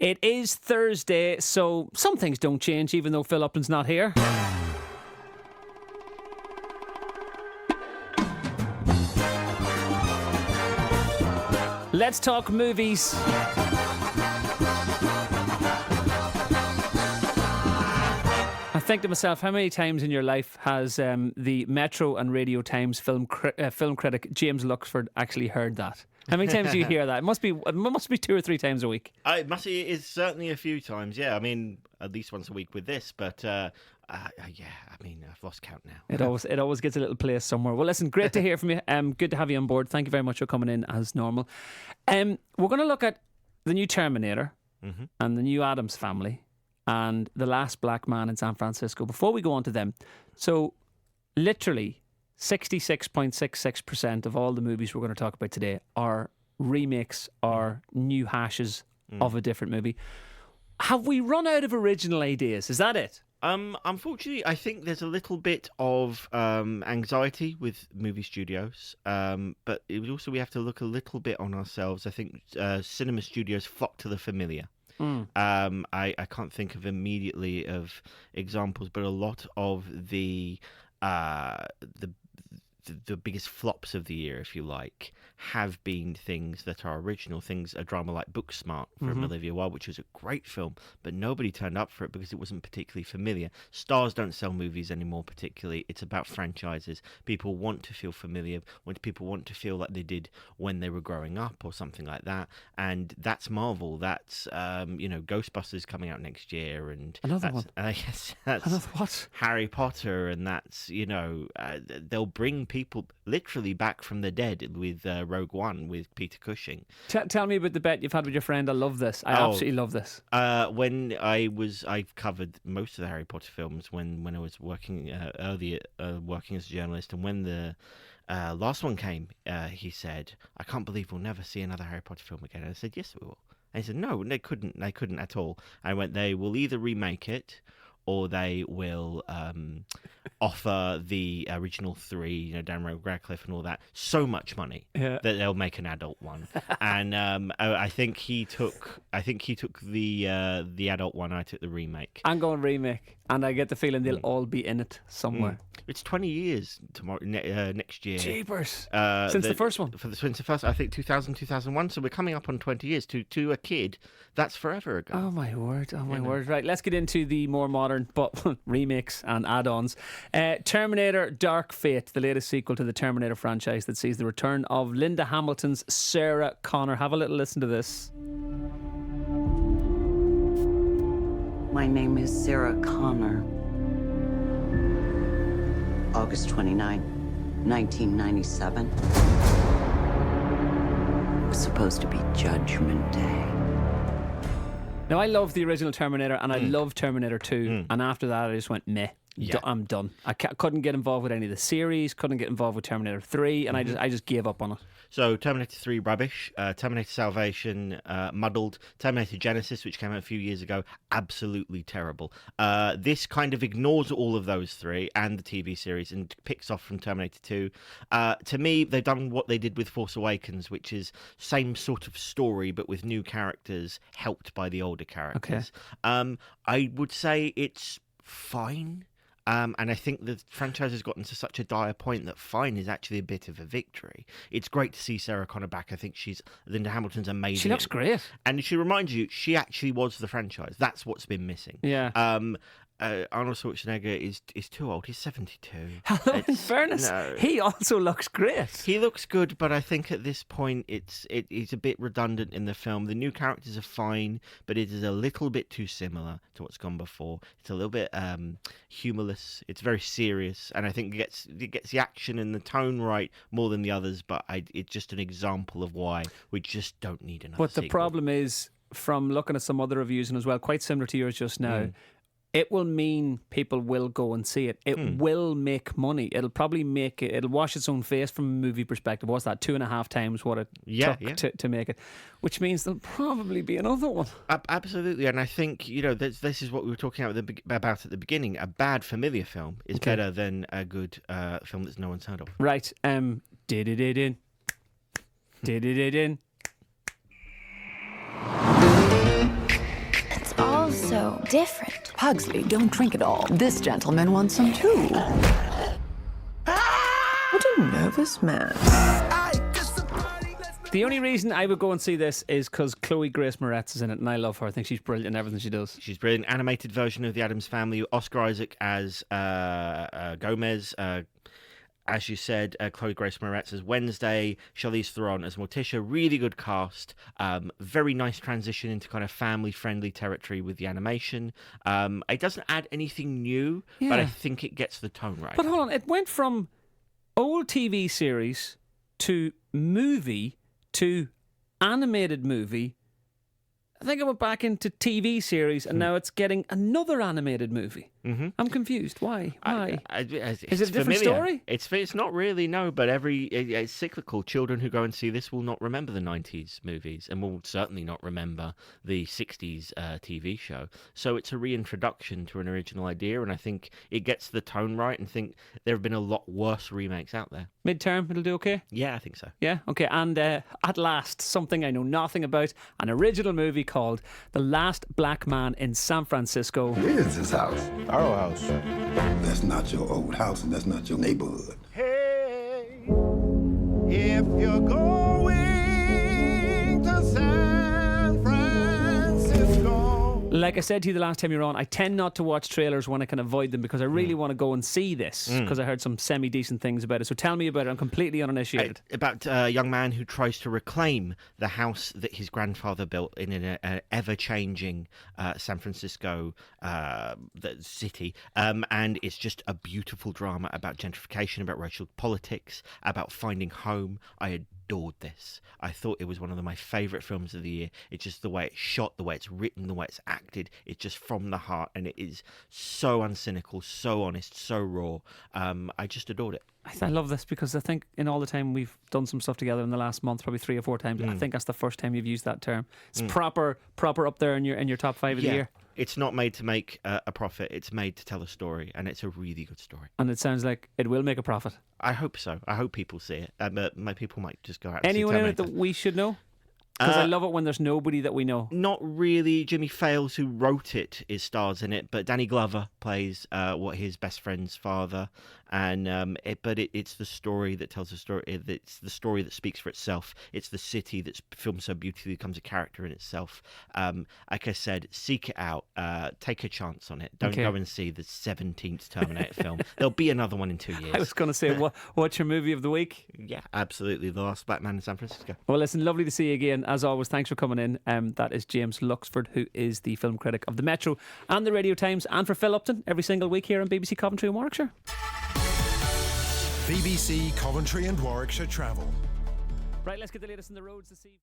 It is Thursday, so some things don't change even though Phil Upton's not here. Let's talk movies. I think to myself, how many times in your life has the Metro and Radio Times film critic James Luxford actually heard that? How many times do you hear that? It must be 2 or 3 times a week. It's certainly a few times. Yeah, I mean, at least once a week with this, but yeah, I mean, I've lost count now. It always gets a little place somewhere. Well, listen, great to hear from you. Good to have you on board. Thank you very much for coming in as normal. We're going to look at the new Terminator and the new Addams Family and The Last Black Man in San Francisco. Before we go on to them, so literally 66.66% of all the movies we're going to talk about today are remakes or new hashes of a different movie. Have we run out of original ideas? Is that it? Unfortunately, I think there's a little bit of anxiety with movie studios, but it was also we have to look a little bit on ourselves. I think cinema studios flock to the familiar. I can't think of immediately of examples, but a lot of the biggest flops of the year, if you like, have been things that are original, a drama like Booksmart from Olivia Wilde, which was a great film, but nobody turned up for it because it wasn't particularly familiar. Stars don't sell movies anymore particularly. It's about franchises. People want to feel familiar, people want to feel like they did when they were growing up or something like that, and that's Marvel. That's Ghostbusters coming out next year, and another one. Yes, that's Harry Potter, and that's they'll bring people literally back from the dead with Rogue One with Peter Cushing. Tell me about the bet you've had with your friend. I love this. I absolutely love this. When I've covered most of the Harry Potter films when I was working earlier, working as a journalist, and when the last one came, he said, "I can't believe we'll never see another Harry Potter film again." And I said, "Yes, we will." And he said, "No, they couldn't at all." I went, "They will either remake it, or they will offer the original 3, Daniel Radcliffe and all that, so much money that they'll make an adult one." And I think he took the adult one. I took the remake. I'm going remake, and I get the feeling they'll all be in it somewhere. It's 20 years tomorrow next year. Jeepers! Since the first one. Since the first, I think 2000, 2001. So we're coming up on 20 years. To a kid, that's forever ago. Oh my word! Oh my word! Right, let's get into the more modern but remakes and add-ons. Terminator Dark Fate, the latest sequel to the Terminator franchise that sees the return of Linda Hamilton's Sarah Connor. Have a little listen to this. My name is Sarah Connor. August 29, 1997. It was supposed to be Judgment Day. Now, I love the original Terminator, and I love Terminator 2, and after that I just went, meh. Yeah. I'm done. I couldn't get involved with any of the series, couldn't get involved with Terminator 3, and I just gave up on it. So Terminator 3, rubbish. Terminator Salvation, muddled. Terminator Genesis, which came out a few years ago, absolutely terrible. This kind of ignores all of those 3 and the TV series and picks off from Terminator 2. To me, they've done what they did with Force Awakens, which is same sort of story, but with new characters helped by the older characters. Okay. I would say it's fine. And I think the franchise has gotten to such a dire point that fine is actually a bit of a victory. It's great to see Sarah Connor back. I think Linda Hamilton's amazing. She looks great. And she reminds you, she actually was the franchise. That's what's been missing. Yeah. Arnold Schwarzenegger is too old. He's 72. In fairness, he also looks great. He looks good, but I think at this point it's a bit redundant in the film. The new characters are fine, but it is a little bit too similar to what's gone before. It's a little bit humorless. It's very serious, and I think it gets the action and the tone right more than the others. But it's just an example of why we just don't need another. But the problem is, from looking at some other reviews and as well, quite similar to yours just now. It will mean people will go and see it. It will make money. It'll probably it'll wash its own face from a movie perspective. What's that? 2.5 times what it took to make it, which means there'll probably be another one. Absolutely, and I think this is what we were talking about at the beginning. A bad familiar film is better than a good film that no one's heard of. Right. Did it in. so different. Pugsley, don't drink it all. This gentleman wants some too. What a nervous man. The only reason I would go and see this is because Chloe Grace Moretz is in it, and I love her. I think she's brilliant in everything she does. She's brilliant. Animated version of the Addams Family. Oscar Isaac as Gomez. As you said, Chloe Grace Moretz as Wednesday, Charlize Theron as Morticia. Really good cast. Very nice transition into kind of family-friendly territory with the animation. It doesn't add anything new, but I think it gets the tone right. But hold on, it went from old TV series to movie to animated movie. I think it went back into TV series, and now it's getting another animated movie. Mm-hmm. I'm confused. Why? Is it a different story? It's not really, no, but it's cyclical. Children who go and see this will not remember the 90s movies and will certainly not remember the 60s TV show. So it's a reintroduction to an original idea, and I think it gets the tone right, and think there have been a lot worse remakes out there. Midterm, it'll do okay? Yeah, I think so. Yeah, okay. And at last, something I know nothing about, an original movie called The Last Black Man in San Francisco. Where is this house? Our old house. That's not your old house, and that's not your neighborhood. Hey, if you're going to San Francisco. Like I said to you the last time you were on, I tend not to watch trailers when I can avoid them because I really want to go and see this because I heard some semi-decent things about it. So tell me about it. I'm completely uninitiated. About a young man who tries to reclaim the house that his grandfather built in an ever-changing San Francisco city. And it's just a beautiful drama about gentrification, about racial politics, about finding home. I adored this. I thought it was one of my favourite films of the year. It's just the way it's shot, the way it's written, the way it's acted. It's just from the heart, and it is so uncynical, so honest, so raw. I just adored it. I love this because I think in all the time we've done some stuff together in the last month, probably 3 or 4 times, I think that's the first time you've used that term. It's proper up there in your top 5 of the year. It's not made to make a profit. It's made to tell a story, and it's a really good story. And it sounds like it will make a profit. I hope so. I hope people see it. My people might just go out and Anyone see in it Terminator. that we should know? Because I love it when there's nobody that we know. Not really. Jimmy Fails, who wrote it, stars in it, but Danny Glover plays his best friend's father, and it's the story that tells the story. It's the story that speaks for itself. It's the city that's filmed so beautifully, becomes a character in itself. Like I said, seek it out. Take a chance on it. Don't go and see the 17th Terminator film. There'll be another one in 2 years. I was going to say, what's your movie of the week? Yeah, absolutely. The Last Black Man in San Francisco. Well, listen, lovely to see you again. As always, thanks for coming in. That is James Luxford, who is the film critic of the Metro and the Radio Times, and for Phil Upton every single week here on BBC Coventry and Warwickshire. BBC Coventry and Warwickshire Travel. Right, let's get the latest on the roads this evening.